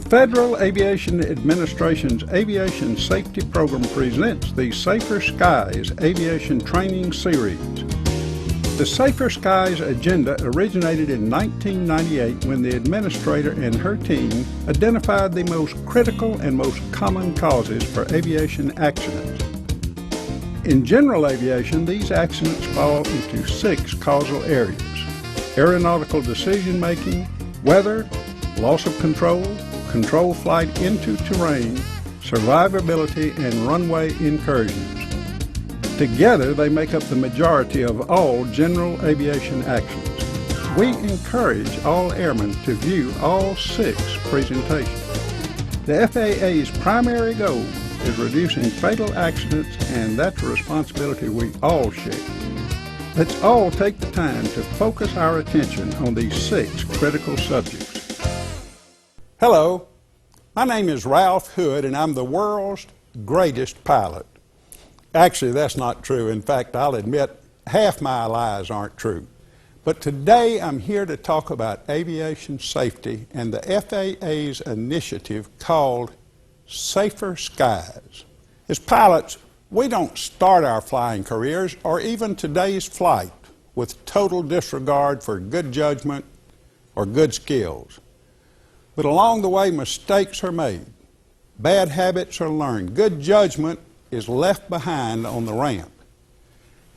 Federal Aviation Administration's Aviation Safety Program presents the Safer Skies Aviation Training Series. The Safer Skies agenda originated in 1998 when the administrator and her team identified the most critical and most common causes for aviation accidents. In general aviation, these accidents fall into 6 causal areas: aeronautical decision-making, weather, loss of control flight into terrain, survivability, and runway incursions. Together, they make up the majority of all general aviation accidents. We encourage all airmen to view all 6 presentations. The FAA's primary goal is reducing fatal accidents, and that's a responsibility we all share. Let's all take the time to focus our attention on these 6 critical subjects. Hello, my name is Ralph Hood, and I'm the world's greatest pilot. Actually, that's not true. In fact, I'll admit half my lies aren't true. But today I'm here to talk about aviation safety and the FAA's initiative called Safer Skies. As pilots, we don't start our flying careers or even today's flight with total disregard for good judgment or good skills. But along the way, mistakes are made. Bad habits are learned. Good judgment is left behind on the ramp.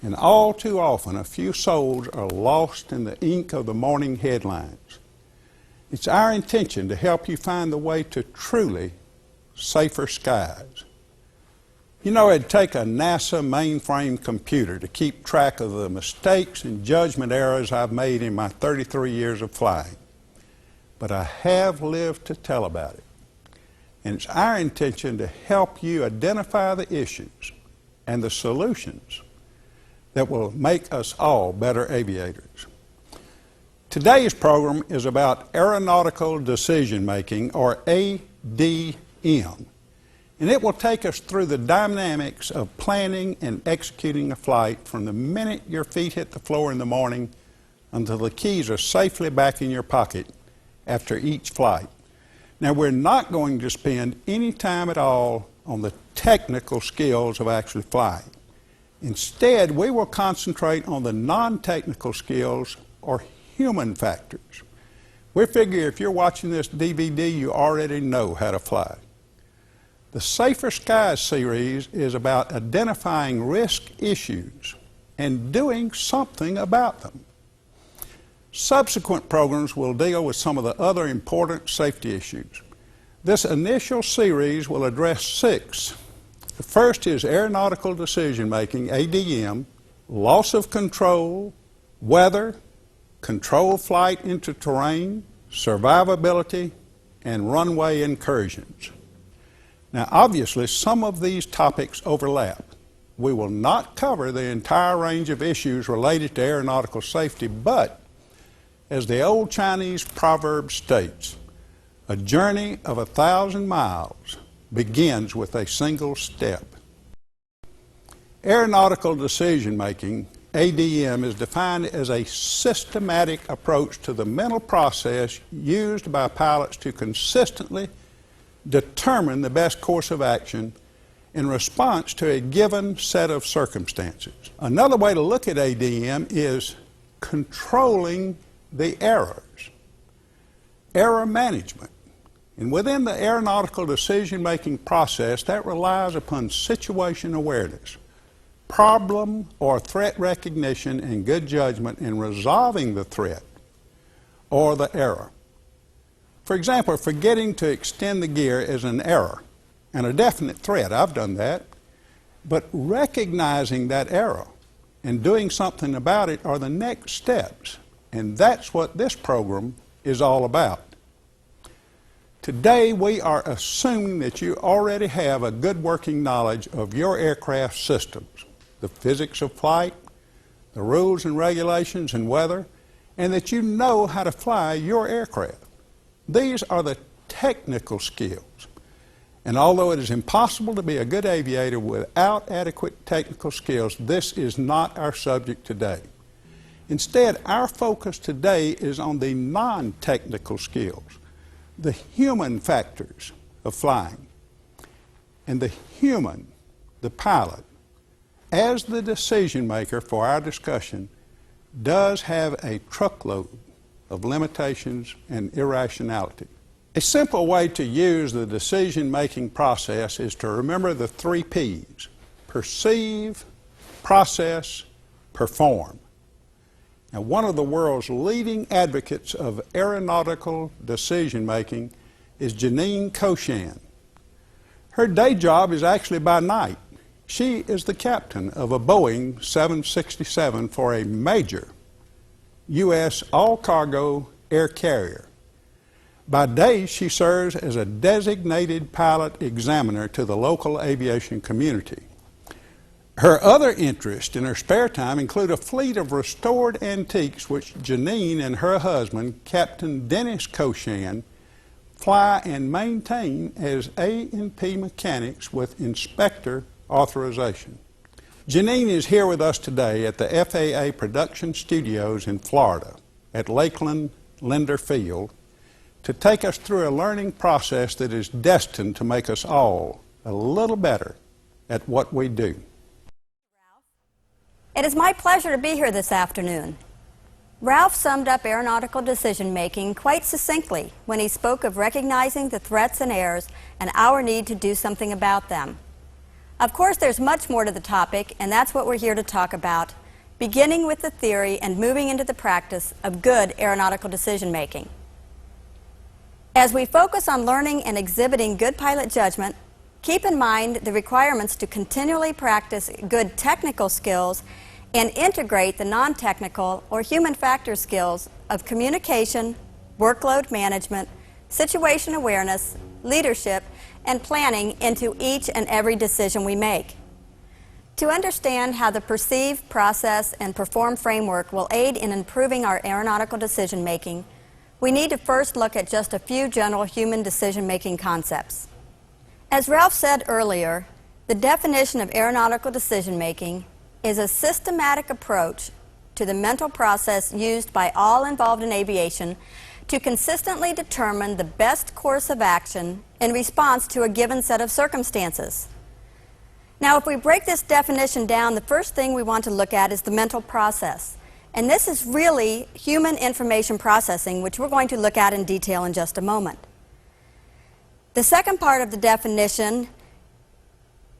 And all too often, a few souls are lost in the ink of the morning headlines. It's our intention to help you find the way to truly safer skies. You know, it'd take a NASA mainframe computer to keep track of the mistakes and judgment errors I've made in my 33 years of flying. But I have lived to tell about it. And it's our intention to help you identify the issues and the solutions that will make us all better aviators. Today's program is about aeronautical decision-making, or ADM. And it will take us through the dynamics of planning and executing a flight from the minute your feet hit the floor in the morning until the keys are safely back in your pocket after each flight. Now, we're not going to spend any time at all on the technical skills of actually flying. Instead, we will concentrate on the non-technical skills or human factors. We figure if you're watching this DVD, you already know how to fly. The Safer Skies series is about identifying risk issues and doing something about them. Subsequent programs will deal with some of the other important safety issues. This initial series will address 6. The first is aeronautical decision-making, ADM, loss of control, weather, control flight into terrain, survivability, and runway incursions. Now, obviously, some of these topics overlap. We will not cover the entire range of issues related to aeronautical safety, but as the old Chinese proverb states, a journey of 1,000 miles begins with a single step. Aeronautical decision-making, ADM, is defined as a systematic approach to the mental process used by pilots to consistently determine the best course of action in response to a given set of circumstances. Another way to look at ADM is controlling the errors, error management. And within the aeronautical decision-making process, that relies upon situation awareness, problem or threat recognition, and good judgment in resolving the threat or the error. For example, forgetting to extend the gear is an error and a definite threat. I've done that. But recognizing that error and doing something about it are the next steps. And that's what this program is all about. Today, we are assuming that you already have a good working knowledge of your aircraft systems, the physics of flight, the rules and regulations and weather, and that you know how to fly your aircraft. These are the technical skills. And although it is impossible to be a good aviator without adequate technical skills, this is not our subject today. Instead, our focus today is on the non-technical skills, the human factors of flying. And the human, the pilot, as the decision maker for our discussion, does have a truckload of limitations and irrationality. A simple way to use the decision-making process is to remember the 3 P's: perceive, process, perform. Now, one of the world's leading advocates of aeronautical decision-making is Janine Koshan. Her day job is actually by night. She is the captain of a Boeing 767 for a major U.S. all-cargo air carrier. By day, she serves as a designated pilot examiner to the local aviation community. Her other interests in her spare time include a fleet of restored antiques which Janine and her husband, Captain Dennis Koshan, fly and maintain as A&P mechanics with inspector authorization. Janine is here with us today at the FAA production studios in Florida at Lakeland Linder Field to take us through a learning process that is destined to make us all a little better at what we do. It is my pleasure to be here this afternoon. Ralph summed up aeronautical decision-making quite succinctly when he spoke of recognizing the threats and errors and our need to do something about them. Of course, there's much more to the topic, and that's what we're here to talk about, beginning with the theory and moving into the practice of good aeronautical decision-making. As we focus on learning and exhibiting good pilot judgment, keep in mind the requirements to continually practice good technical skills and integrate the non-technical or human factor skills of communication, workload management, situation awareness, leadership, and planning into each and every decision we make. To understand how the perceive, process, and perform framework will aid in improving our aeronautical decision-making, we need to first look at just a few general human decision-making concepts. As Ralph said earlier, the definition of aeronautical decision-making is a systematic approach to the mental process used by all involved in aviation to consistently determine the best course of action in response to a given set of circumstances. Now, if we break this definition down, the first thing we want to look at is the mental process. And this is really human information processing, which we're going to look at in detail in just a moment. The second part of the definition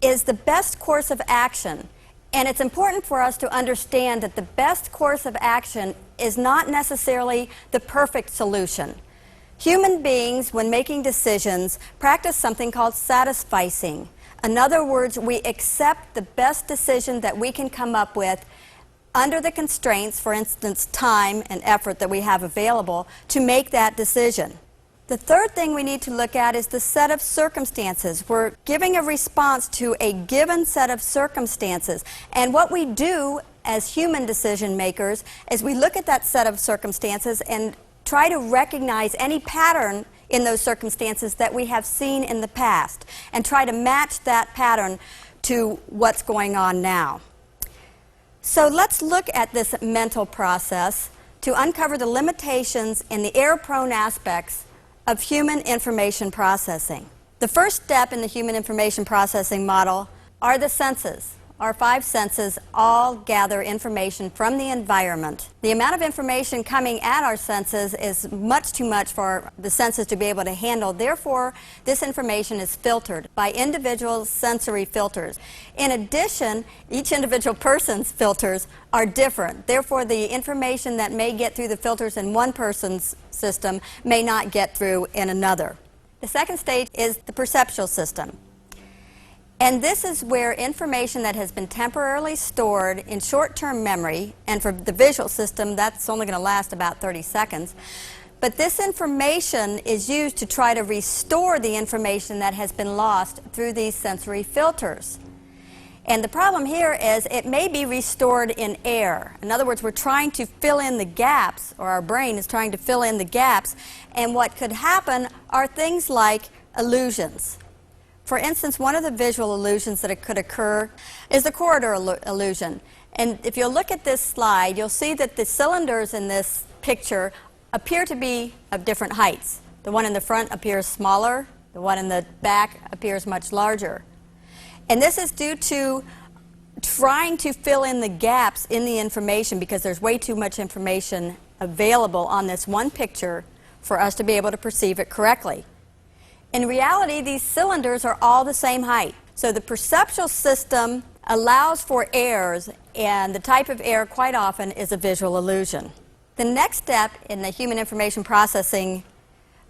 is the best course of action. And it's important for us to understand that the best course of action is not necessarily the perfect solution. Human beings, when making decisions, practice something called satisficing. In other words, we accept the best decision that we can come up with under the constraints, for instance, time and effort that we have available to make that decision. The third thing we need to look at is the set of circumstances. We're giving a response to a given set of circumstances. And what we do as human decision makers is we look at that set of circumstances and try to recognize any pattern in those circumstances that we have seen in the past and try to match that pattern to what's going on now. So let's look at this mental process to uncover the limitations and the error-prone aspects of human information processing. The first step in the human information processing model are the senses. Our 5 senses all gather information from the environment. The amount of information coming at our senses is much too much for the senses to be able to handle. Therefore, this information is filtered by individual sensory filters. In addition, each individual person's filters are different. Therefore, the information that may get through the filters in one person's system may not get through in another. The second stage is the perceptual system. And this is where information that has been temporarily stored in short-term memory, and for the visual system, that's only going to last about 30 seconds. But this information is used to try to restore the information that has been lost through these sensory filters. And the problem here is it may be restored in air. In other words, we're trying to fill in the gaps, or our brain is trying to fill in the gaps, and what could happen are things like illusions. For instance, one of the visual illusions that could occur is the corridor illusion. And if you'll look at this slide, you'll see that the cylinders in this picture appear to be of different heights. The one in the front appears smaller. The one in the back appears much larger. And this is due to trying to fill in the gaps in the information because there's way too much information available on this one picture for us to be able to perceive it correctly. In reality, these cylinders are all the same height. So the perceptual system allows for errors, and the type of error quite often is a visual illusion. The next step in the human information processing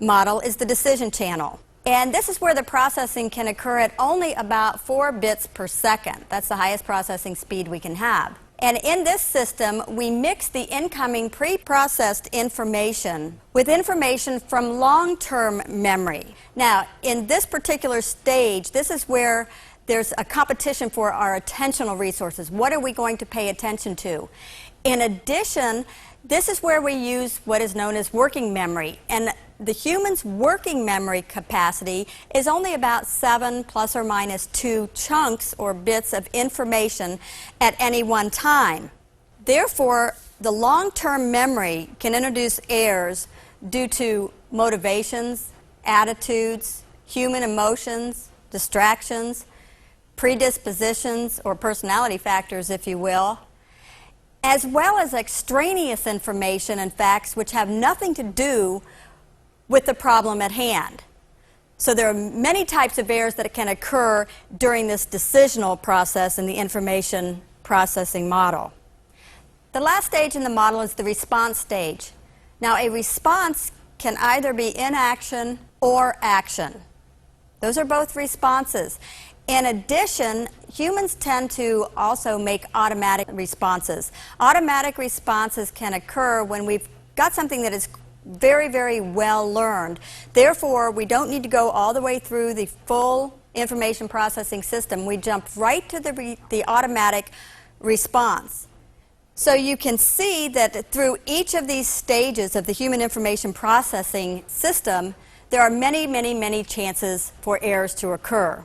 model is the decision channel. And this is where the processing can occur at only about 4 bits per second. That's the highest processing speed we can have. And in this system, we mix the incoming pre-processed information with information from long-term memory. Now, in this particular stage, this is where there's a competition for our attentional resources. What are we going to pay attention to? In addition, this is where we use what is known as working memory. And the human's working memory capacity is only about 7 plus or minus 2 chunks or bits of information at any one time. Therefore, the long-term memory can introduce errors due to motivations, attitudes, human emotions, distractions, predispositions or personality factors, if you will, as well as extraneous information and facts which have nothing to do with the problem at hand. So there are many types of errors that can occur during this decisional process in the information processing model. The last stage in the model is the response stage. Now, a response can either be inaction or action. Those are both responses. In addition, humans tend to also make automatic responses. Automatic responses can occur when we've got something that is very, very well learned. Therefore, we don't need to go all the way through the full information processing system. We jump right to the automatic response. So you can see that through each of these stages of the human information processing system, there are many, many, many chances for errors to occur.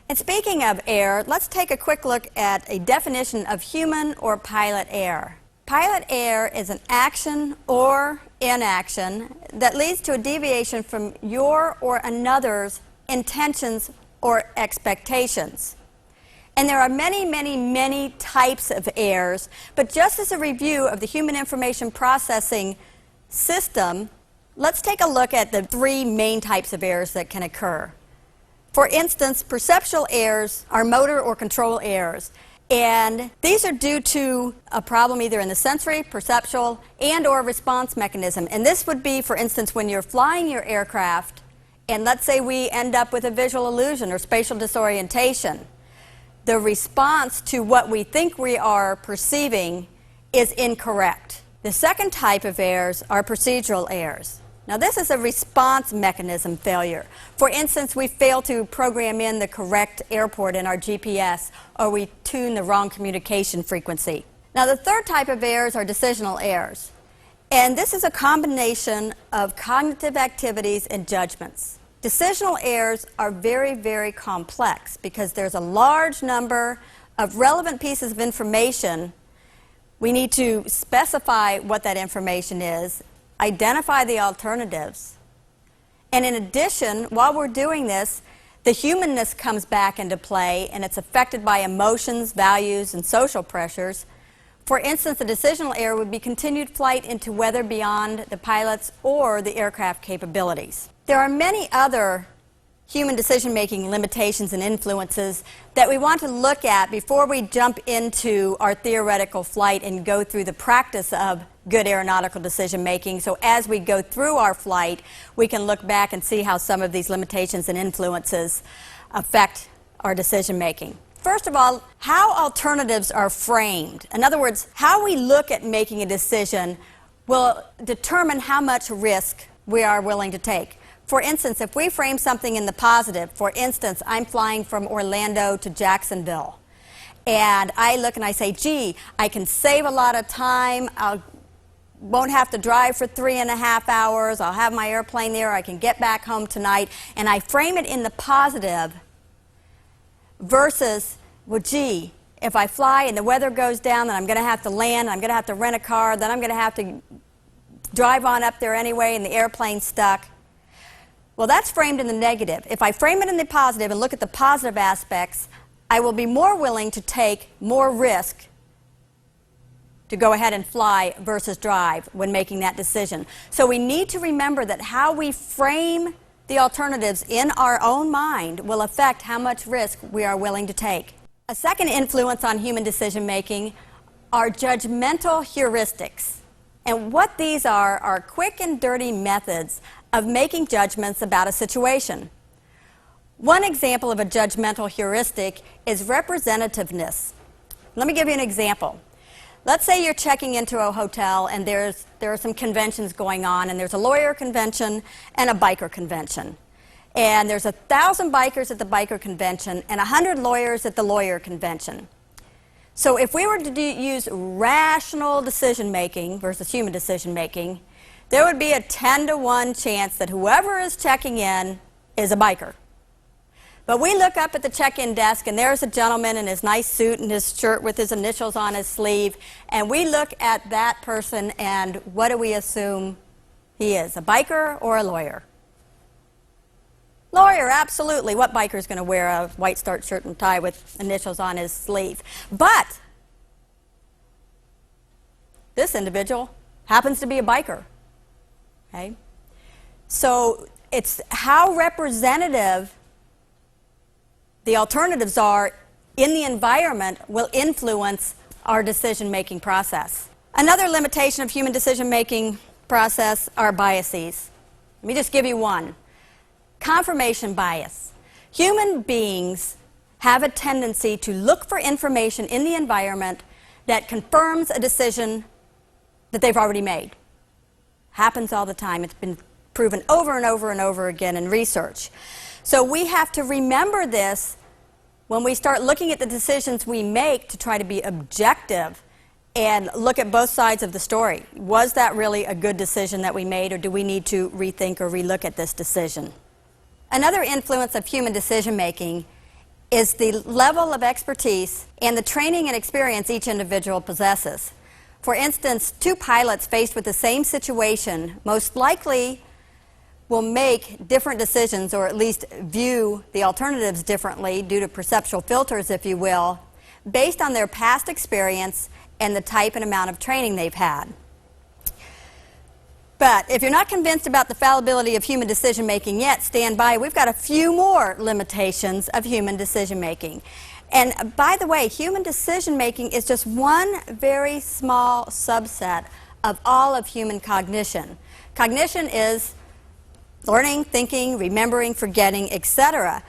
And speaking of error, let's take a quick look at a definition of human or pilot error. Pilot error is an action or inaction that leads to a deviation from your or another's intentions or expectations. And there are many, many, many types of errors, but just as a review of the human information processing system, let's take a look at the 3 main types of errors that can occur. For instance, perceptual errors are motor or control errors. And these are due to a problem either in the sensory, perceptual, and or response mechanism. And this would be, for instance, when you're flying your aircraft, and let's say we end up with a visual illusion or spatial disorientation. The response to what we think we are perceiving is incorrect. The second type of errors are procedural errors. Now, this is a response mechanism failure. For instance, we fail to program in the correct airport in our GPS, or we tune the wrong communication frequency. Now, the third type of errors are decisional errors. And this is a combination of cognitive activities and judgments. Decisional errors are very, very complex because there's a large number of relevant pieces of information. We need to specify what that information is, identify the alternatives, and in addition, while we're doing this, the humanness comes back into play, and it's affected by emotions, values, and social pressures. For instance, a decisional error would be continued flight into weather beyond the pilot's or the aircraft capabilities. There are many other human decision-making limitations and influences that we want to look at before we jump into our theoretical flight and go through the practice of good aeronautical decision-making. So as we go through our flight, we can look back and see how some of these limitations and influences affect our decision-making. First of all, how alternatives are framed. In other words, how we look at making a decision will determine how much risk we are willing to take. For instance, if we frame something in the positive, for instance, I'm flying from Orlando to Jacksonville, and I look and I say, gee, I can save a lot of time, I won't have to drive for 3.5 hours, I'll have my airplane there, I can get back home tonight, and I frame it in the positive versus, well, gee, if I fly and the weather goes down, then I'm going to have to land, I'm going to have to rent a car, then I'm going to have to drive on up there anyway, and the airplane's stuck. Well, that's framed in the negative. If I frame it in the positive and look at the positive aspects, I will be more willing to take more risk to go ahead and fly versus drive when making that decision. So we need to remember that how we frame the alternatives in our own mind will affect how much risk we are willing to take. A second influence on human decision making are judgmental heuristics. And what these are quick and dirty methods of making judgments about a situation. One example of a judgmental heuristic is representativeness. Let me give you an example. Let's say you're checking into a hotel and there are some conventions going on, and there's a lawyer convention and a biker convention. And there's 1,000 bikers at the biker convention and 100 lawyers at the lawyer convention. So if we were to use rational decision-making versus human decision-making, there would be a 10-to-1 chance that whoever is checking in is a biker. But we look up at the check-in desk, and there's a gentleman in his nice suit and his shirt with his initials on his sleeve, and we look at that person, and what do we assume he is, a biker or a lawyer? Lawyer, absolutely. What biker is going to wear a white starched shirt and tie with initials on his sleeve? But this individual happens to be a biker. Okay? So it's how representative the alternatives are in the environment will influence our decision-making process. Another limitation of human decision-making process are biases. Let me just give you one. Confirmation bias. Human beings have a tendency to look for information in the environment that confirms a decision that they've already made. Happens all the time. It's been proven over and over and over again in research. So we have to remember this when we start looking at the decisions we make to try to be objective and look at both sides of the story. Was that really a good decision that we made, or do we need to rethink or relook at this decision? Another influence of human decision-making is the level of expertise and the training and experience each individual possesses. For instance, two pilots faced with the same situation most likely will make different decisions, or at least view the alternatives differently due to perceptual filters, if you will, based on their past experience and the type and amount of training they've had. But if you're not convinced about the fallibility of human decision-making yet, stand by. We've got a few more limitations of human decision-making. And by the way, human decision-making is just one very small subset of all of human cognition. Cognition is learning, thinking, remembering, forgetting, etc.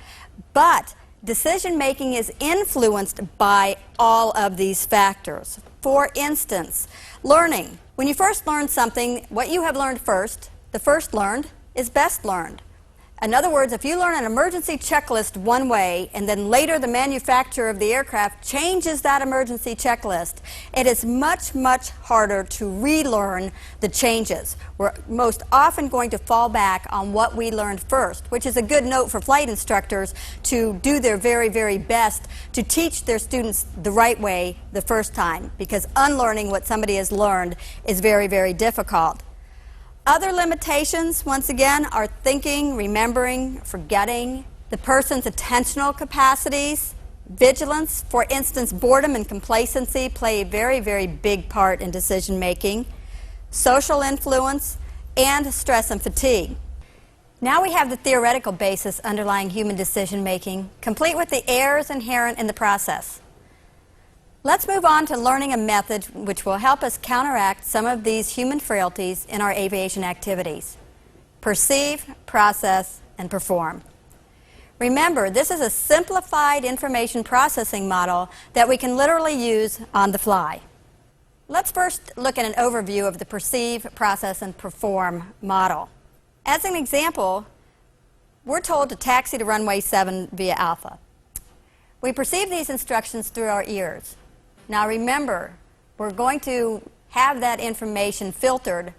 But decision-making is influenced by all of these factors. For instance, learning. When you first learn something, what you have learned first, the first learned, is best learned. In other words, if you learn an emergency checklist one way, and then later the manufacturer of the aircraft changes that emergency checklist, it is much, much harder to relearn the changes. We're most often going to fall back on what we learned first, which is a good note for flight instructors to do their very, very best to teach their students the right way the first time, because unlearning what somebody has learned is very, very difficult. Other limitations, once again, are thinking, remembering, forgetting, the person's attentional capacities, vigilance. For instance, boredom and complacency play a very, very big part in decision-making, social influence, and stress and fatigue. Now we have the theoretical basis underlying human decision-making, complete with the errors inherent in the process. Let's move on to learning a method which will help us counteract some of these human frailties in our aviation activities. Perceive, process, and perform. Remember, this is a simplified information processing model that we can literally use on the fly. Let's first look at an overview of the perceive, process, and perform model. As an example, we're told to taxi to runway 7 via Alpha. We perceive these instructions through our ears. Now remember, we're going to have that information filtered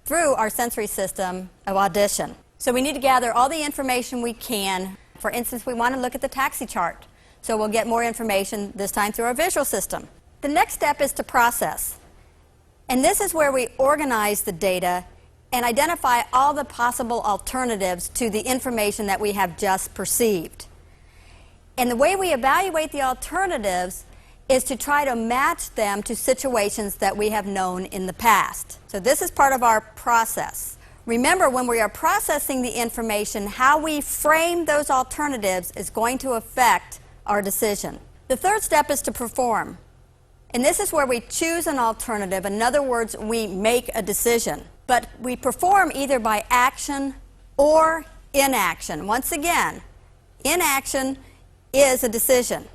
through our sensory system of audition. So we need to gather all the information we can. For instance, we want to look at the taxi chart. So we'll get more information this time through our visual system. The next step is to process. And this is where we organize the data and identify all the possible alternatives to the information that we have just perceived. And the way we evaluate the alternatives is to try to match them to situations that we have known in the past. So this is part of our process. Remember, when we are processing the information, how we frame those alternatives is going to affect our decision. The third step is to perform. And this is where we choose an alternative. In other words, we make a decision. But we perform either by action or inaction. Once again, inaction is a decision.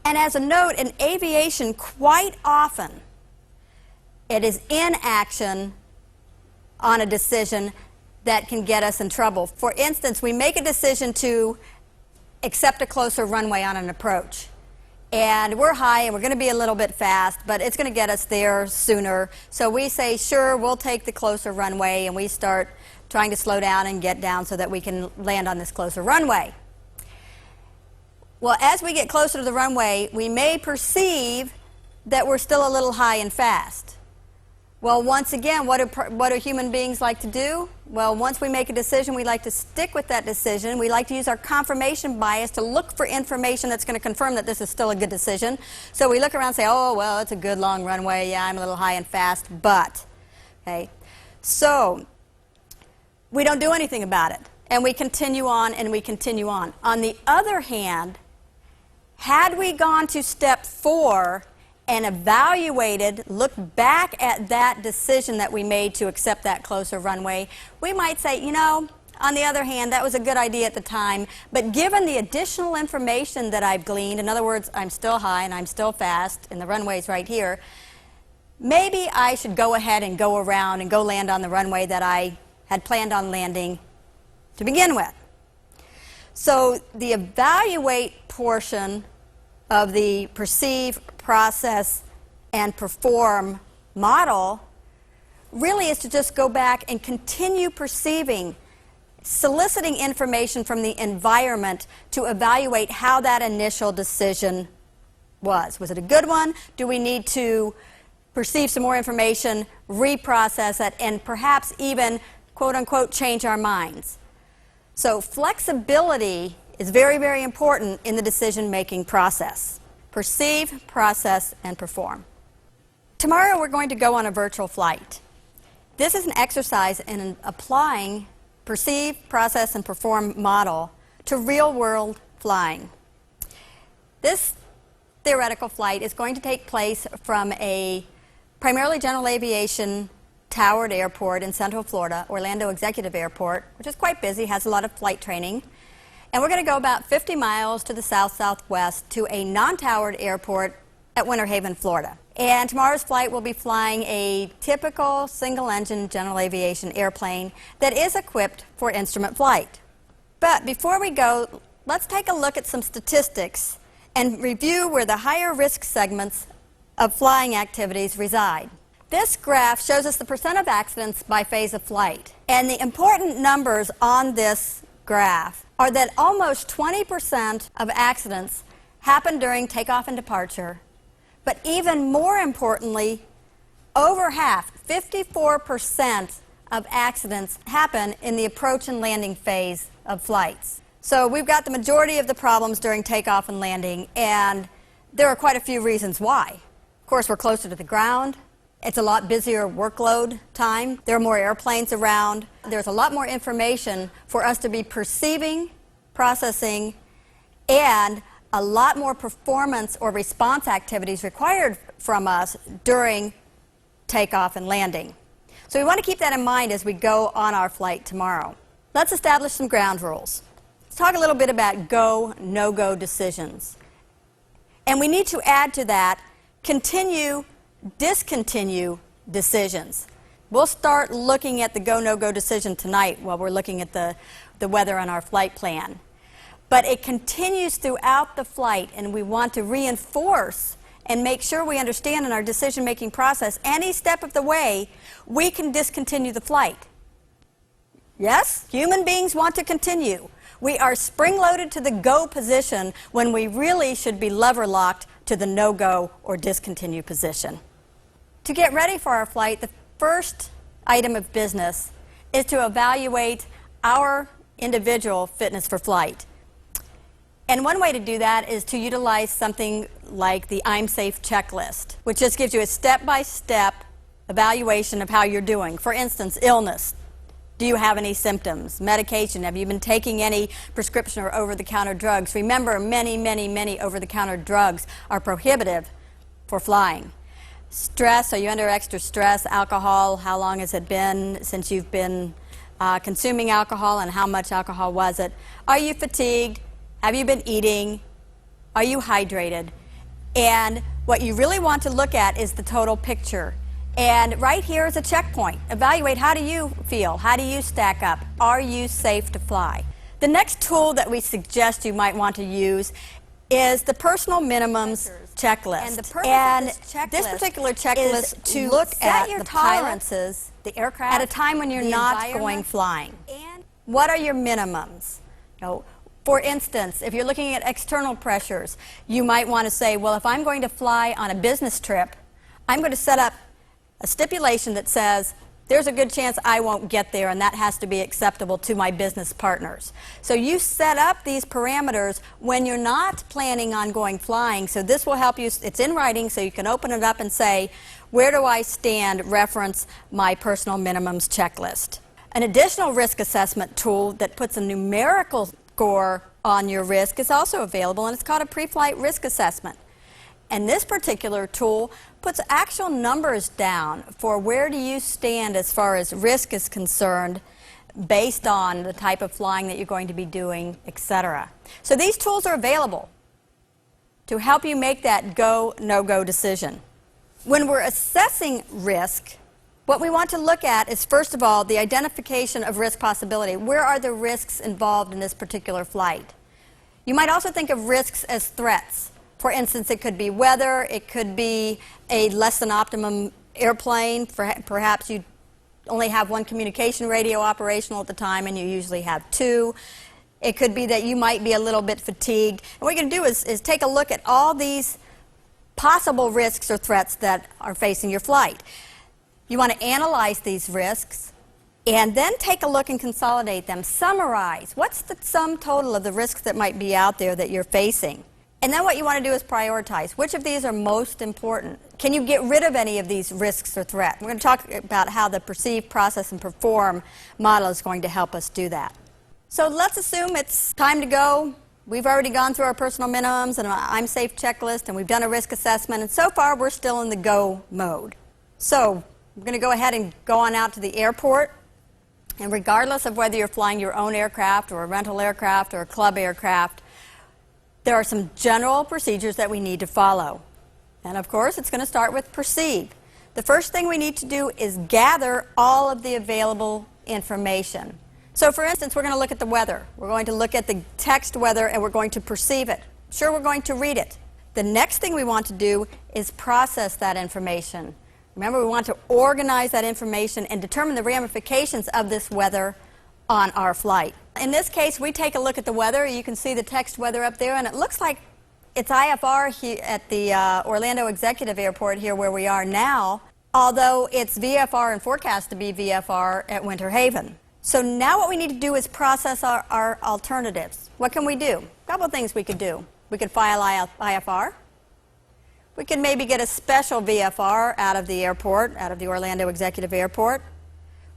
And as a note, in aviation, quite often, it is inaction on a decision that can get us in trouble. For instance, we make a decision to accept a closer runway on an approach. And we're high and we're going to be a little bit fast, but it's going to get us there sooner. So we say, sure, we'll take the closer runway, and we start trying to slow down and get down so that we can land on this closer runway. Well, as we get closer to the runway, we may perceive that we're still a little high and fast. Well, once again, what do human beings like to do? Well, once we make a decision, we like to stick with that decision. We like to use our confirmation bias to look for information that's going to confirm that this is still a good decision. So we look around and say, oh, well, it's a good long runway. Yeah, I'm a little high and fast, but. Okay. So we don't do anything about it. And we continue on and we continue on. On the other hand, had we gone to step 4 and evaluated, looked back at that decision that we made to accept that closer runway, we might say, you know, on the other hand, that was a good idea at the time, but given the additional information that I've gleaned, in other words, I'm still high and I'm still fast, and the runway's right here, maybe I should go ahead and go around and go land on the runway that I had planned on landing to begin with. So the evaluate portion of the perceive, process, and perform model really is to just go back and continue perceiving, soliciting information from the environment to evaluate how that initial decision was. Was it a good one? Do we need to perceive some more information, reprocess it, and perhaps even, quote unquote, change our minds? So flexibility is very, very important in the decision-making process. Perceive, process, and perform. Tomorrow we're going to go on a virtual flight. This is an exercise in applying perceive, process, and perform model to real-world flying. This theoretical flight is going to take place from a primarily general aviation towered airport in Central Florida, Orlando Executive Airport, which is quite busy, has a lot of flight training. And we're going to go about 50 miles to the south-southwest to a non-towered airport at Winter Haven, Florida. And tomorrow's flight will be flying a typical single-engine general aviation airplane that is equipped for instrument flight. But before we go, let's take a look at some statistics and review where the higher risk segments of flying activities reside. This graph shows us the percent of accidents by phase of flight. And the important numbers on this graph are that almost 20% of accidents happen during takeoff and departure, but even more importantly, over half, 54% of accidents happen in the approach and landing phase of flights. So we've got the majority of the problems during takeoff and landing, and there are quite a few reasons why. Of course, we're closer to the ground. It's a lot busier workload time. There are more airplanes around. There's a lot more information for us to be perceiving, processing, and a lot more performance or response activities required from us during takeoff and landing. So we want to keep that in mind as we go on our flight tomorrow. Let's establish some ground rules. Let's talk a little bit about go, no-go decisions. And we need to add to that continue, discontinue decisions. We'll start looking at the go, no-go decision tonight while we're looking at the weather on our flight plan. But it continues throughout the flight, and we want to reinforce and make sure we understand in our decision-making process, any step of the way, we can discontinue the flight. Yes, human beings want to continue. We are spring-loaded to the go position when we really should be lever-locked to the no-go or discontinue position. To get ready for our flight, the first item of business is to evaluate our individual fitness for flight. And one way to do that is to utilize something like the I'm Safe checklist, which just gives you a step-by-step evaluation of how you're doing. For instance, illness. Do you have any symptoms? Medication. Have you been taking any prescription or over-the-counter drugs? Remember, many over-the-counter drugs are prohibitive for flying. Stress. Are you under extra stress? Alcohol. How long has it been since you've been consuming alcohol, and how much alcohol was it? Are you fatigued? Have you been eating? Are you hydrated? And what you really want to look at is the total picture. And right here is a checkpoint. Evaluate, how do you feel? How do you stack up? Are you safe to fly? The next tool that we suggest you might want to use is the personal minimums checklist. And the purpose of this particular checklist is to look at your tolerances, the aircraft, at a time when you're not going flying. And what are your minimums? For instance, if you're looking at external pressures, you might want to say, well, if I'm going to fly on a business trip, I'm going to set up a stipulation that says there's a good chance I won't get there, and that has to be acceptable to my business partners. So you set up these parameters when you're not planning on going flying, so this will help you. It's in writing, so you can open it up and say, where do I stand, reference my personal minimums checklist. An additional risk assessment tool that puts a numerical score on your risk is also available, and it's called a Preflight risk assessment. And this particular tool puts actual numbers down for where do you stand as far as risk is concerned based on the type of flying that you're going to be doing, etc. So these tools are available to help you make that go, no-go decision. When we're assessing risk, what we want to look at is, first of all, the identification of risk possibility. Where are the risks involved in this particular flight? You might also think of risks as threats. For instance, it could be weather, it could be a less than optimum airplane, perhaps you only have one communication radio operational at the time and you usually have two. It could be that you might be a little bit fatigued. And what you're going to do is take a look at all these possible risks or threats that are facing your flight. You want to analyze these risks and then take a look and consolidate them. Summarize. What's the sum total of the risks that might be out there that you're facing? And then what you want to do is prioritize. Which of these are most important? Can you get rid of any of these risks or threats? We're going to talk about how the perceive, process, and perform model is going to help us do that. So let's assume it's time to go. We've already gone through our personal minimums and an I'm Safe checklist, and we've done a risk assessment, and so far we're still in the go mode. So we're going to go ahead and go on out to the airport, and regardless of whether you're flying your own aircraft or a rental aircraft or a club aircraft, there are some general procedures that we need to follow. And of course, it's going to start with perceive. The first thing we need to do is gather all of the available information. So for instance, we're going to look at the weather. We're going to look at the text weather and we're going to perceive it. Sure, we're going to read it. The next thing we want to do is process that information. Remember, we want to organize that information and determine the ramifications of this weather on our flight. In this case, we take a look at the weather. You can see the text weather up there, and it looks like it's IFR here at the Orlando Executive Airport here where we are now, although it's VFR and forecast to be VFR at Winter Haven. So now what we need to do is process our alternatives. What can we do? A couple of things we could do. We could file IFR. We could maybe get a special VFR out of the airport, out of the Orlando Executive Airport.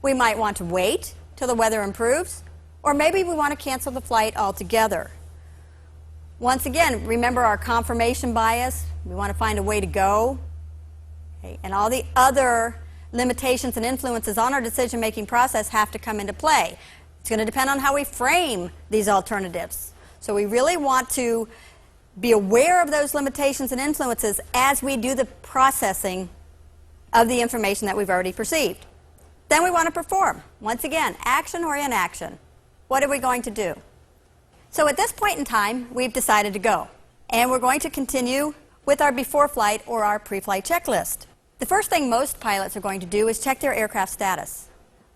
We might want to wait till the weather improves, or maybe we want to cancel the flight altogether. Once again, remember our confirmation bias. We want to find a way to go. Okay, and all the other limitations and influences on our decision-making process have to come into play. It's going to depend on how we frame these alternatives. So we really want to be aware of those limitations and influences as we do the processing of the information that we've already perceived. Then we want to perform. Once again, action or inaction. What are we going to do? So at this point in time, we've decided to go. And we're going to continue with our before flight or our pre-flight checklist. The first thing most pilots are going to do is check their aircraft status.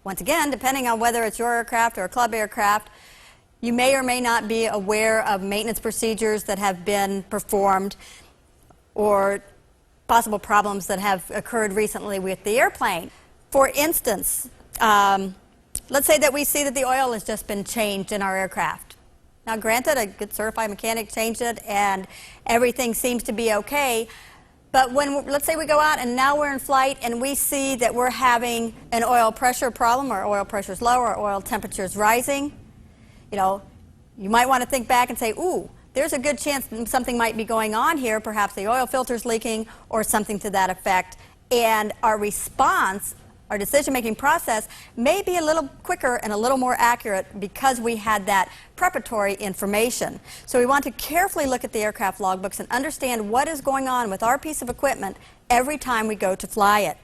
Once again, depending on whether it's your aircraft or a club aircraft, you may or may not be aware of maintenance procedures that have been performed or possible problems that have occurred recently with the airplane. For instance, let's say that we see that the oil has just been changed in our aircraft. Now, granted, a good certified mechanic changed it and everything seems to be okay, but when, let's say we go out and now we're in flight and we see that we're having an oil pressure problem, or oil pressure is low, or oil temperature is rising, you might want to think back and say, ooh, there's a good chance something might be going on here, perhaps the oil filter's leaking or something to that effect, and our response, our decision-making process may be a little quicker and a little more accurate because we had that preparatory information. So we want to carefully look at the aircraft logbooks and understand what is going on with our piece of equipment every time we go to fly it.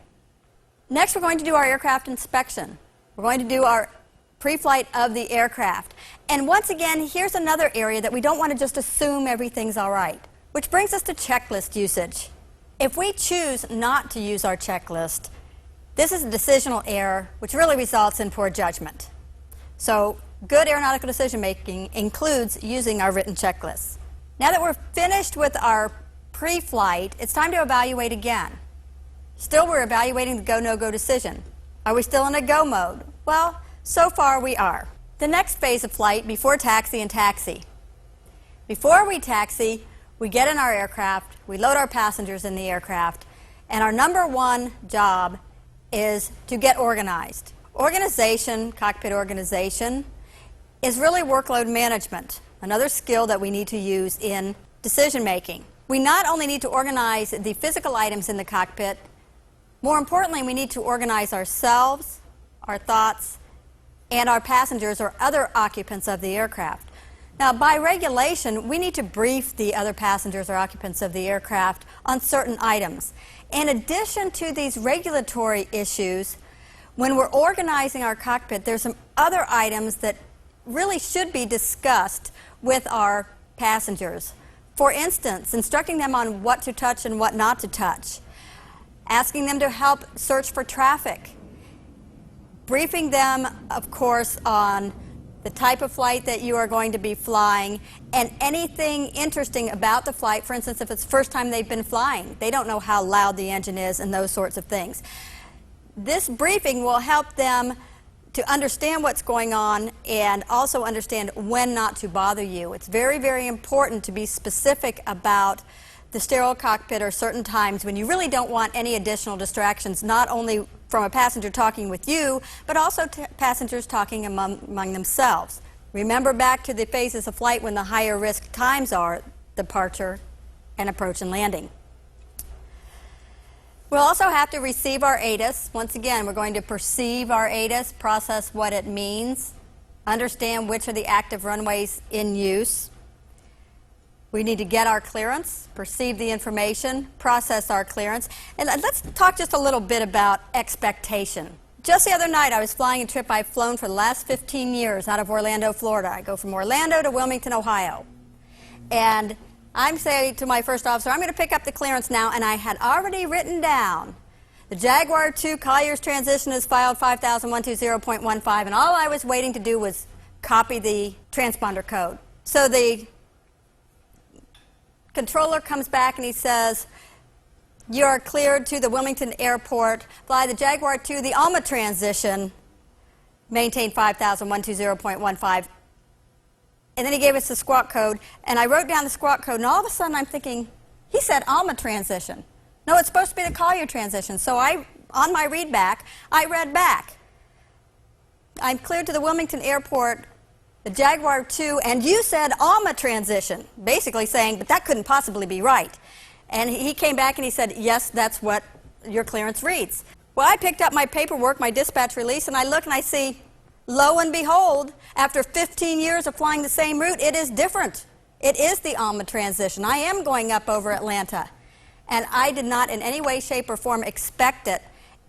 Next, we're going to do our aircraft inspection. We're going to do our pre-flight of the aircraft. And once again, here's another area that we don't want to just assume everything's all right, which brings us to checklist usage. If we choose not to use our checklist, this is a decisional error, which really results in poor judgment. So good aeronautical decision-making includes using our written checklists. Now that we're finished with our pre-flight, it's time to evaluate again. Still, we're evaluating the go-no-go decision. Are we still in a go mode? Well, so far we are. The next phase of flight, before taxi and taxi. Before we taxi, we get in our aircraft, we load our passengers in the aircraft, and our number one job is to get organized. Organization, cockpit organization, is really workload management, another skill that we need to use in decision making. We not only need to organize the physical items in the cockpit, more importantly, we need to organize ourselves, our thoughts, and our passengers or other occupants of the aircraft. Now, by regulation, we need to brief the other passengers or occupants of the aircraft on certain items. In addition to these regulatory issues, when we're organizing our cockpit, there's some other items that really should be discussed with our passengers. For instance, instructing them on what to touch and what not to touch, asking them to help search for traffic, briefing them, of course, on the type of flight that you are going to be flying, and anything interesting about the flight. For instance, if it's the first time they've been flying, they don't know how loud the engine is and those sorts of things. This briefing will help them to understand what's going on and also understand when not to bother you. It's very, very important to be specific about the sterile cockpit or certain times when you really don't want any additional distractions, not only from a passenger talking with you, but also passengers talking among themselves. Remember back to the phases of flight when the higher risk times are departure and approach and landing. We'll also have to receive our ATIS. Once again, we're going to perceive our ATIS, process what it means, understand which are the active runways in use. We need to get our clearance, perceive the information, process our clearance. And let's talk just a little bit about expectation. Just the other night, I was flying a trip I've flown for the last 15 years out of Orlando, Florida. I go from Orlando to Wilmington, Ohio. And I'm saying to my first officer, I'm going to pick up the clearance now, and I had already written down the Jaguar 2 Collier's transition is filed 50120.15, and all I was waiting to do was copy the transponder code. So the controller comes back and he says, you are cleared to the Wilmington airport, fly the Jaguar 2, the ALMA transition, maintain 50120.15. And then he gave us the squawk code, and I wrote down the squawk code, and all of a sudden I'm thinking, he said ALMA transition. No, it's supposed to be the Collier transition. So on my read back, I read back. I'm cleared to the Wilmington airport, the Jaguar 2, and you said ALMA transition, basically saying, but that couldn't possibly be right. And he came back and he said, yes, that's what your clearance reads. Well, I picked up my paperwork, my dispatch release, and I look and I see, lo and behold, after 15 years of flying the same route, it is different. It is the ALMA transition. I am going up over Atlanta. And I did not in any way, shape, or form expect it,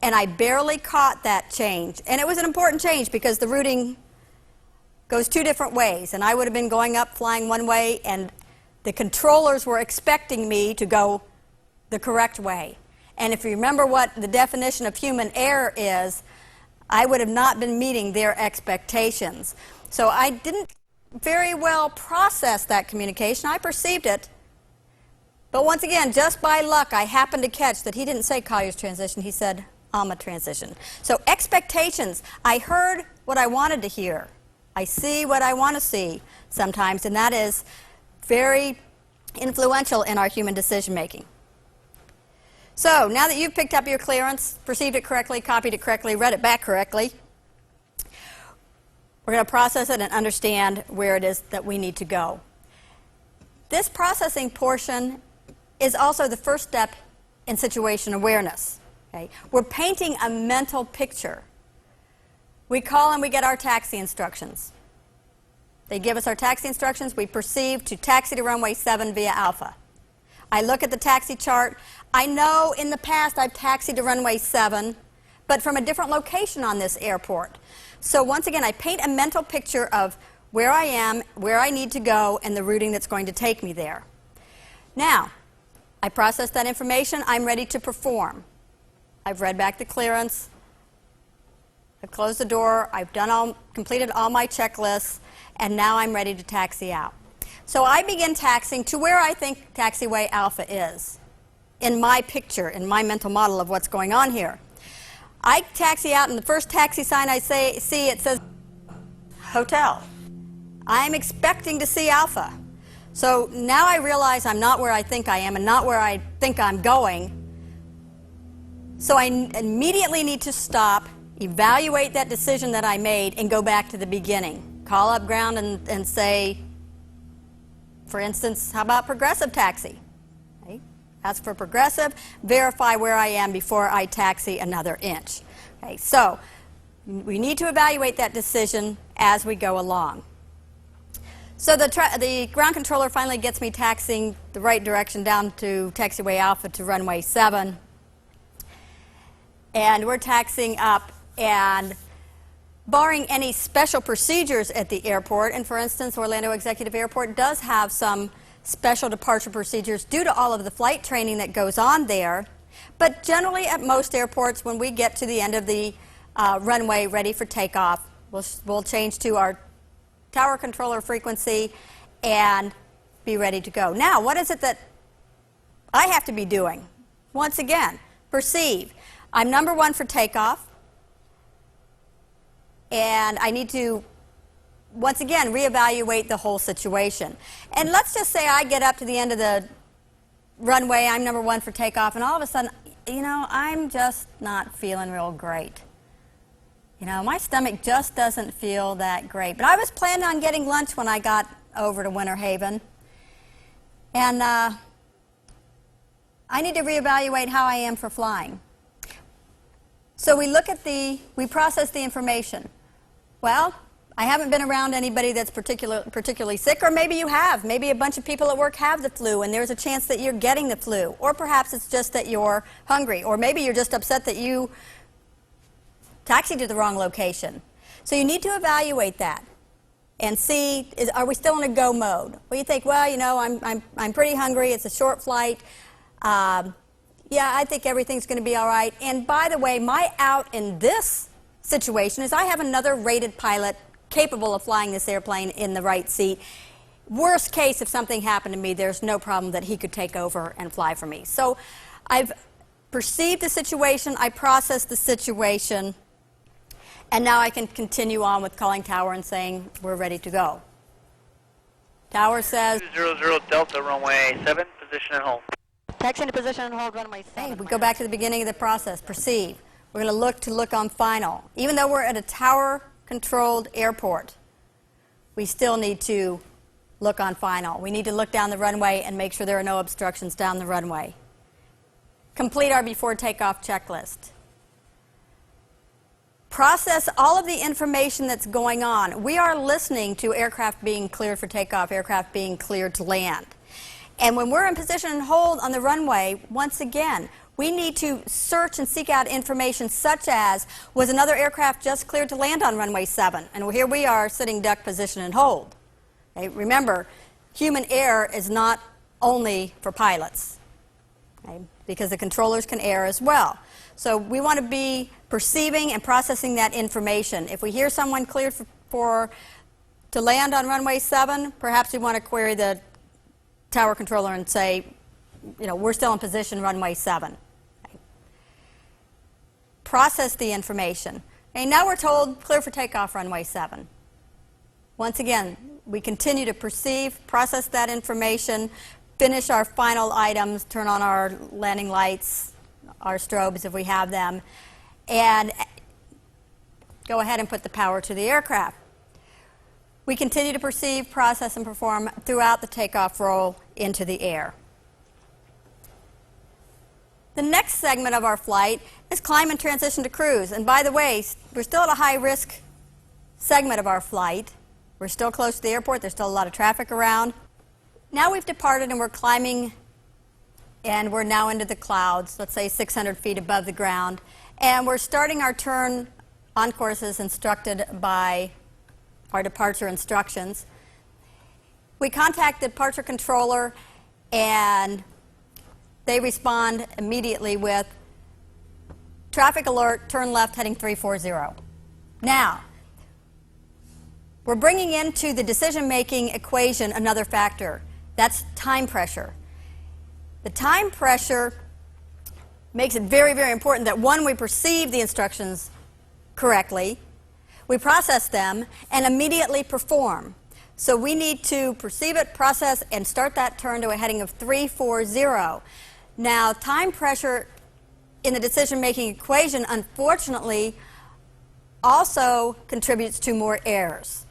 and I barely caught that change. And it was an important change because the routing goes two different ways, and I would have been going up flying one way, and the controllers were expecting me to go the correct way. And if you remember what the definition of human error is, I would have not been meeting their expectations. So I didn't very well process that communication. I perceived it. But once again, just by luck, I happened to catch that he didn't say Collier's transition. He said ALMA transition. So expectations, I heard what I wanted to hear. I see what I want to see sometimes, and that is very influential in our human decision making. So now that you've picked up your clearance, perceived it correctly, copied it correctly, read it back correctly, we're going to process it and understand where it is that we need to go. This processing portion is also the first step in situation awareness. Okay? We're painting a mental picture. We call and we get our taxi instructions. They give us our taxi instructions. We proceed to taxi to runway 7 via Alpha. I look at the taxi chart. I know in the past I've taxied to runway 7, but from a different location on this airport. So once again, I paint a mental picture of where I am, where I need to go, and the routing that's going to take me there. Now, I process that information. I'm ready to perform. I've read back the clearance. I've closed the door. I've completed all my checklists, and now I'm ready to taxi out. So I begin taxiing to where I think taxiway Alpha is in my picture, in my mental model of what's going on here. I taxi out, and the first taxi sign I see, it says hotel. I'm expecting to see Alpha. So now I realize I'm not where I think I am and not where I think I'm going. So I immediately need to stop, evaluate that decision that I made, and go back to the beginning. Call up ground and say, for instance, how about progressive taxi? Okay. Ask for progressive, verify where I am before I taxi another inch. Okay. So we need to evaluate that decision as we go along. So the ground controller finally gets me taxiing the right direction down to taxiway Alpha to runway 7. And we're taxiing up, and barring any special procedures at the airport, and for instance, Orlando Executive Airport does have some special departure procedures due to all of the flight training that goes on there, but generally at most airports, when we get to the end of the runway ready for takeoff, we'll change to our tower controller frequency and be ready to go. Now, what is it that I have to be doing? Once again, perceive. I'm number 1 for takeoff, and I need to, once again, reevaluate the whole situation. And let's just say I get up to the end of the runway, I'm number 1 for takeoff, and all of a sudden, you know, I'm just not feeling real great. You know, my stomach just doesn't feel that great. But I was planning on getting lunch when I got over to Winter Haven. And I need to reevaluate how I am for flying. So we process the information. Well, I haven't been around anybody that's particularly sick, or maybe you have. Maybe a bunch of people at work have the flu, and there's a chance that you're getting the flu. Or perhaps it's just that you're hungry. Or maybe you're just upset that you taxied to the wrong location. So you need to evaluate that and see, are we still in a go mode? Well, you think, well, you know, I'm pretty hungry. It's a short flight. Yeah, I think everything's going to be all right. And by the way, my out in this situation is I have another rated pilot capable of flying this airplane in the right seat. Worst case, if something happened to me, there's no problem that he could take over and fly for me. So I've perceived the situation. I processed the situation. And now I can continue on with calling tower and saying we're ready to go. Tower says 200 Delta runway 7, position and hold. Taxi into position and hold runway 7. Hey, we go back to the beginning of the process. Perceive. We're going to look on final. Even though we're at a tower-controlled airport, we still need to look on final. We need to look down the runway and make sure there are no obstructions down the runway. Complete our before takeoff checklist. Process all of the information that's going on. We are listening to aircraft being cleared for takeoff, aircraft being cleared to land. And when we're in position and hold on the runway, once again, we need to search and seek out information such as, was another aircraft just cleared to land on runway 7? And here we are sitting duck position and hold. Okay, remember, human error is not only for pilots, okay, because the controllers can err as well. So we want to be perceiving and processing that information. If we hear someone cleared to land on runway 7, perhaps we want to query the tower controller and say, you know, we're still in position runway 7. Okay. process the information. Okay, now we're told clear for takeoff runway 7. Once again, we continue to perceive, process that information, finish our final items, turn on our landing lights, our strobes if we have them, and go ahead and put the power to the aircraft. We continue to perceive, process, and perform throughout the takeoff roll into the air. The next segment of our flight is climb and transition to cruise. And by the way, we're still at a high-risk segment of our flight. We're still close to the airport. There's still a lot of traffic around. Now we've departed and we're climbing, and we're now into the clouds, let's say 600 feet above the ground. And we're starting our turn on course as instructed by our departure instructions. We contact the departure controller, and they respond immediately with traffic alert, turn left, heading 340. Now, we're bringing into the decision-making equation another factor. That's time pressure. The time pressure makes it very, very important that, one, we perceive the instructions correctly, we process them, and immediately perform. So we need to perceive it, process, and start that turn to a heading of 340. Now, time pressure in the decision-making equation, unfortunately, also contributes to more errors.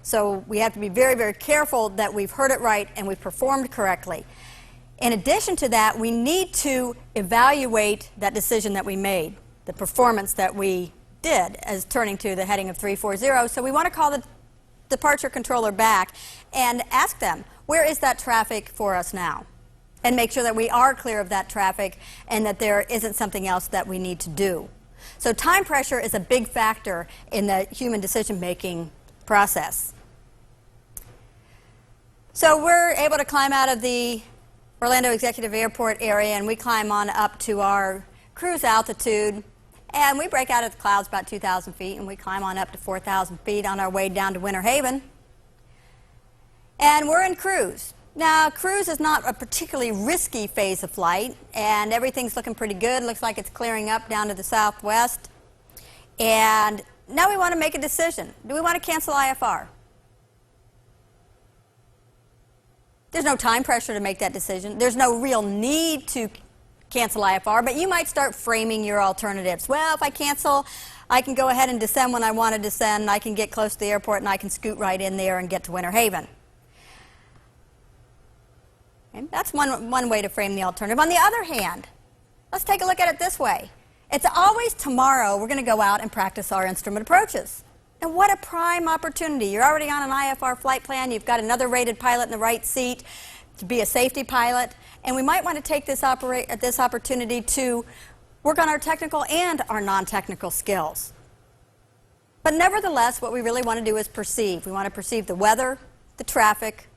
So we have to be very, very careful that we've heard it right and we've performed correctly. In addition to that, we need to evaluate that decision that we made, the performance that we did as turning to the heading of 340. So we want to call the departure controller back and ask them, where is that traffic for us now? And make sure that we are clear of that traffic and that there isn't something else that we need to do. So time pressure is a big factor in the human decision-making process. So we're able to climb out of the Orlando Executive Airport area, and we climb on up to our cruise altitude, and we break out of the clouds about 2,000 feet, and we climb on up to 4,000 feet on our way down to Winter Haven. And we're in cruise. Now, cruise is not a particularly risky phase of flight, and everything's looking pretty good. Looks like it's clearing up down to the southwest. And now we want to make a decision. Do we want to cancel IFR? There's no time pressure to make that decision. There's no real need to cancel IFR, but you might start framing your alternatives. Well, if I cancel, I can go ahead and descend when I want to descend. I can get close to the airport, and I can scoot right in there and get to Winter Haven. And that's one way to frame the alternative. On the other hand, let's take a look at it this way. It's always tomorrow we're going to go out and practice our instrument approaches. And what a prime opportunity. You're already on an IFR flight plan. You've got another rated pilot in the right seat to be a safety pilot. And we might want to take this opportunity to work on our technical and our non-technical skills. But nevertheless, what we really want to do is perceive. We want to perceive the weather, the traffic,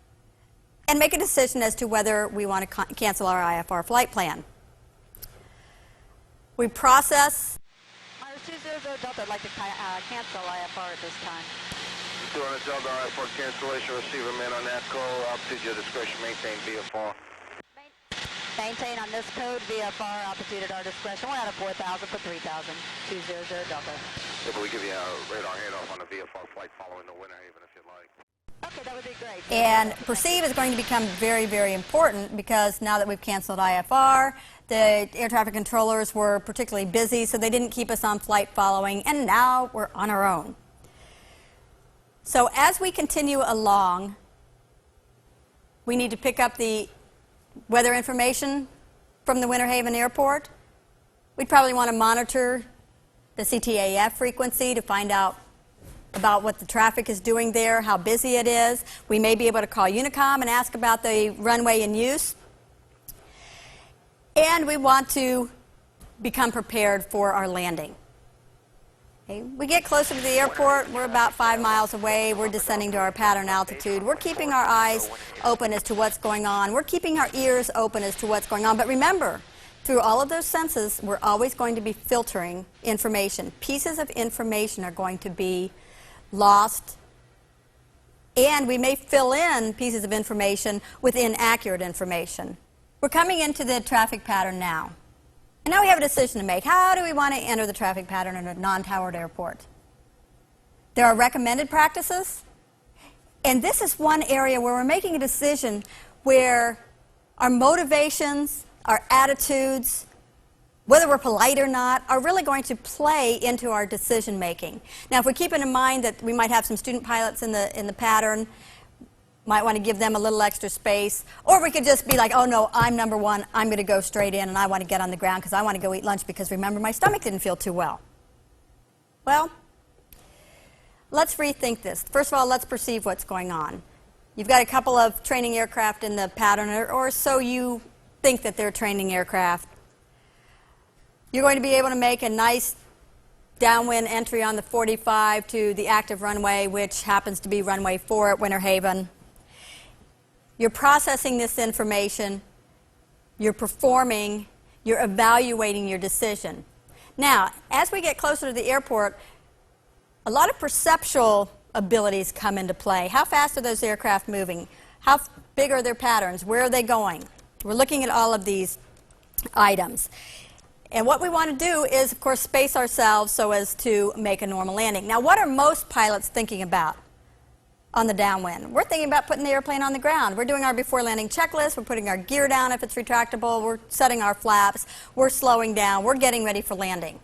and make a decision as to whether we want to cancel our IFR flight plan. We process. Minus 200 Delta, I'd like to cancel IFR at this time. 200 Delta, IFR cancellation, receiver man on that call, altitude your discretion, maintain VFR. Maintain on this code, VFR, altitude at our discretion. We're out of 4,000 for 3,000, 200 Delta. Yeah, but we give you a radar handoff on the VFR flight following the Winter Haven if you'd like. Okay, that would be great. And perceive is going to become very, very important because now that we've canceled IFR, the air traffic controllers were particularly busy, so they didn't keep us on flight following, and now we're on our own. So as we continue along, we need to pick up the weather information from the Winter Haven Airport. We'd probably want to monitor the CTAF frequency to find out about what the traffic is doing there, how busy it is. We may be able to call Unicom and ask about the runway in use. And we want to become prepared for our landing. Okay. We get closer to the airport. We're about 5 miles away. We're descending to our pattern altitude. We're keeping our eyes open as to what's going on. We're keeping our ears open as to what's going on. But remember, through all of those senses, we're always going to be filtering information. Pieces of information are going to be lost, and we may fill in pieces of information with inaccurate information. We're coming into the traffic pattern now. And now we have a decision to make. How do we want to enter the traffic pattern in a non-towered airport? There are recommended practices, and this is one area where we're making a decision where our motivations, our attitudes, whether we're polite or not, are really going to play into our decision making. Now, if we keep in mind that we might have some student pilots in the pattern, might want to give them a little extra space, or we could just be like, oh no, I'm number one, I'm going to go straight in and I want to get on the ground because I want to go eat lunch because remember my stomach didn't feel too well. Well, let's rethink this. First of all, let's perceive what's going on. You've got a couple of training aircraft in the pattern, or so you think that they're training aircraft. You're going to be able to make a nice downwind entry on the 45 to the active runway, which happens to be runway 4 at Winter Haven. You're processing this information, you're performing, you're evaluating your decision. Now, as we get closer to the airport, a lot of perceptual abilities come into play. How fast are those aircraft moving? How big are their patterns? Where are they going? We're looking at all of these items. And what we want to do is, of course, space ourselves so as to make a normal landing. Now, what are most pilots thinking about on the downwind? We're thinking about putting the airplane on the ground. We're doing our before landing checklist. We're putting our gear down if it's retractable. We're setting our flaps. We're slowing down. We're getting ready for landing.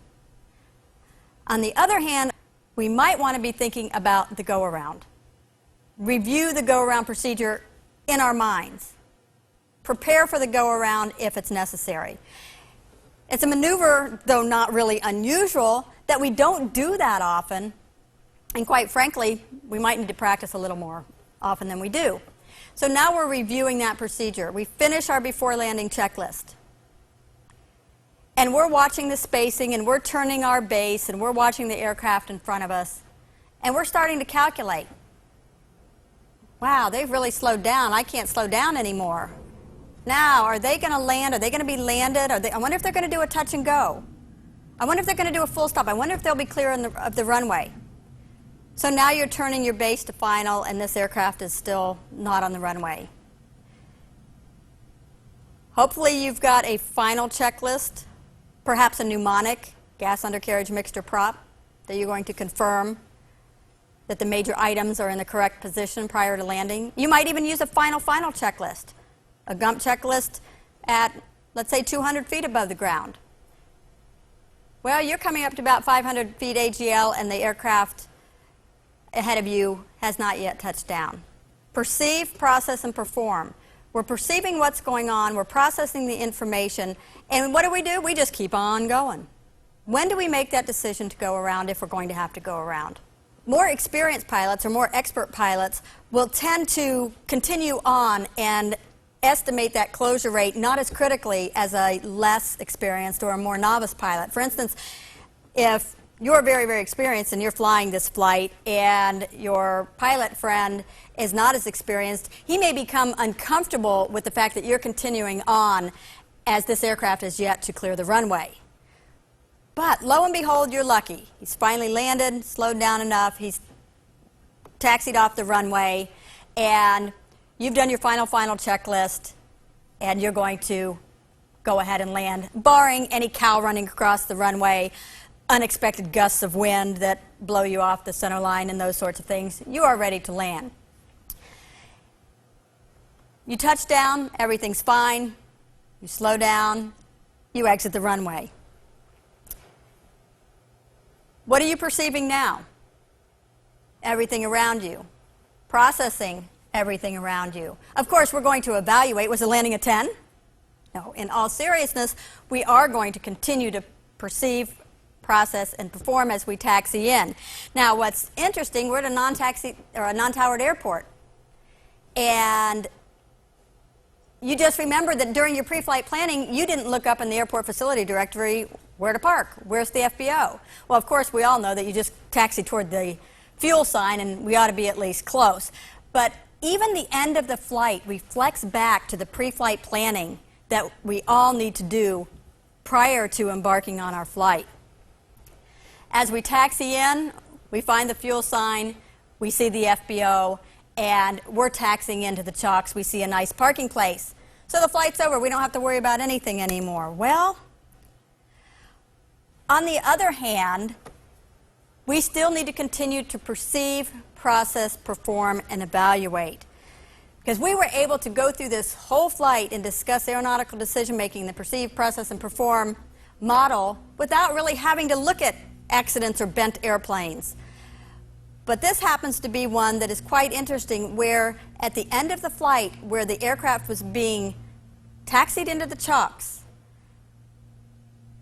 On the other hand, we might want to be thinking about the go-around. Review the go-around procedure in our minds. Prepare for the go-around if it's necessary. It's a maneuver, though not really unusual, that we don't do that often. And quite frankly, we might need to practice a little more often than we do. So now we're reviewing that procedure. We finish our before landing checklist. And we're watching the spacing, and we're turning our base, and we're watching the aircraft in front of us. And we're starting to calculate. Wow, they've really slowed down. I can't slow down anymore. Now, are they going to land? Are they going to be landed? I wonder if they're going to do a touch and go. I wonder if they're going to do a full stop. I wonder if they'll be clear of the runway. So now you're turning your base to final, and this aircraft is still not on the runway. Hopefully you've got a final checklist, perhaps a mnemonic, gas undercarriage mixture prop, that you're going to confirm that the major items are in the correct position prior to landing. You might even use a final checklist, a GUMP checklist at, let's say, 200 feet above the ground. Well, you're coming up to about 500 feet AGL, and the aircraft ahead of you has not yet touched down. Perceive, process, and perform. We're perceiving what's going on, we're processing the information, and what do? We just keep on going. When do we make that decision to go around if we're going to have to go around? More experienced pilots or more expert pilots will tend to continue on and estimate that closure rate not as critically as a less experienced or a more novice pilot. For instance, if you're very, very experienced and you're flying this flight and your pilot friend is not as experienced, he may become uncomfortable with the fact that you're continuing on as this aircraft is yet to clear the runway. But lo and behold, you're lucky. He's finally landed, slowed down enough, he's taxied off the runway, and you've done your final checklist, and you're going to go ahead and land, barring any cow running across the runway, unexpected gusts of wind that blow you off the center line and those sorts of things. You are ready to land. You touch down, everything's fine. You slow down, you exit the runway. What are you perceiving now? Everything around you. Processing everything around you. Of course, we're going to evaluate, was the landing a 10? No, in all seriousness, we are going to continue to perceive, process, and perform as we taxi in. Now, what's interesting, we're at a non-taxi or a non-towered airport, and you just remember that during your pre-flight planning, you didn't look up in the airport facility directory where to park, where's the FBO. Well, of course, we all know that you just taxi toward the fuel sign, and we ought to be at least close. But even the end of the flight reflects back to the pre-flight planning that we all need to do prior to embarking on our flight. As we taxi in, we find the fuel sign, we see the FBO, and we're taxiing into the chocks. We see a nice parking place. So the flight's over. We don't have to worry about anything anymore. Well, On the other hand, we still need to continue to perceive, process, perform, and evaluate. Because we were able to go through this whole flight and discuss aeronautical decision-making, the perceive, process, and perform model without really having to look at accidents or bent airplanes. But this happens to be one that is quite interesting, where at the end of the flight, where the aircraft was being taxied into the chocks,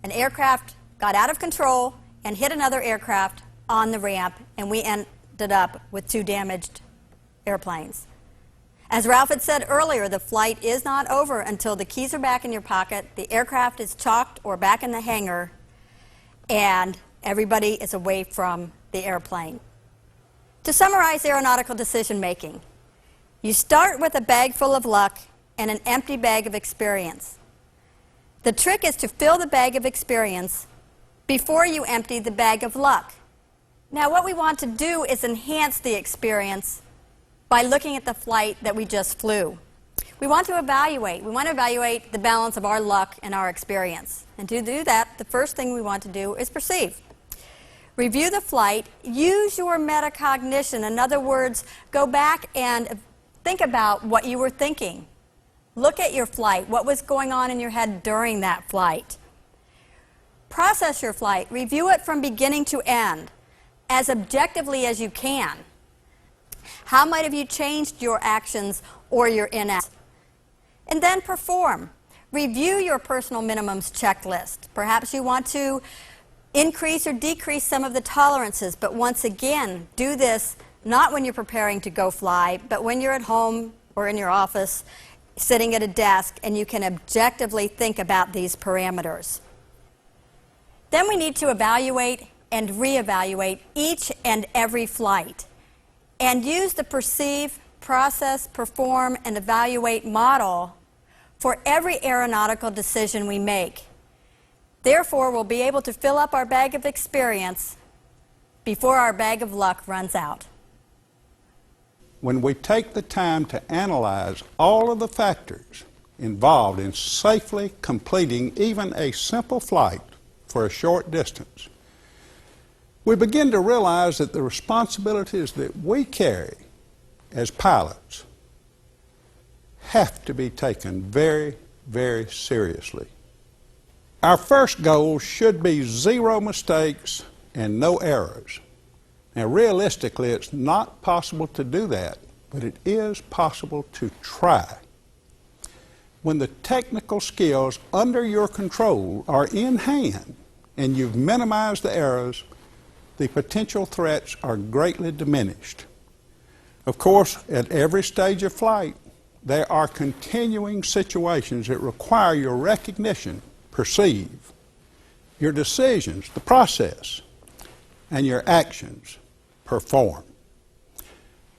an aircraft got out of control and hit another aircraft on the ramp, and we ended up with 2 damaged airplanes. As Ralph had said earlier, the flight is not over until the keys are back in your pocket, the aircraft is chocked or back in the hangar, and everybody is away from the airplane. To summarize aeronautical decision making, you start with a bag full of luck and an empty bag of experience. The trick is to fill the bag of experience before you empty the bag of luck. Now, what we want to do is enhance the experience by looking at the flight that we just flew. We want to evaluate. We want to evaluate the balance of our luck and our experience. And to do that, the first thing we want to do is perceive. Review the flight. Use your metacognition. In other words, go back and think about what you were thinking. Look at your flight. What was going on in your head during that flight? Process your flight. Review it from beginning to end as objectively as you can. How might have you changed your actions or your inactions? And then perform. Review your personal minimums checklist. Perhaps you want to increase or decrease some of the tolerances, but once again, do this not when you're preparing to go fly, but when you're at home or in your office, sitting at a desk, and you can objectively think about these parameters. Then we need to evaluate and reevaluate each and every flight, and use the perceive, process, perform, and evaluate model for every aeronautical decision we make. Therefore, we'll be able to fill up our bag of experience before our bag of luck runs out. When we take the time to analyze all of the factors involved in safely completing even a simple flight for a short distance, we begin to realize that the responsibilities that we carry as pilots have to be taken very, very seriously. Our first goal should be 0 mistakes and no errors. Now, realistically, it's not possible to do that, but it is possible to try. When the technical skills under your control are in hand and you've minimized the errors, the potential threats are greatly diminished. Of course, at every stage of flight, there are continuing situations that require your recognition, perceive, your decisions, the process, and your actions, perform.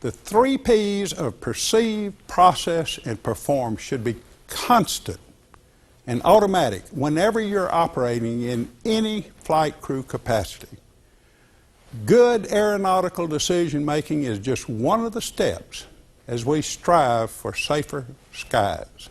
The 3 P's of perceive, process, and perform should be constant and automatic whenever you're operating in any flight crew capacity. Good aeronautical decision making is just one of the steps as we strive for safer skies.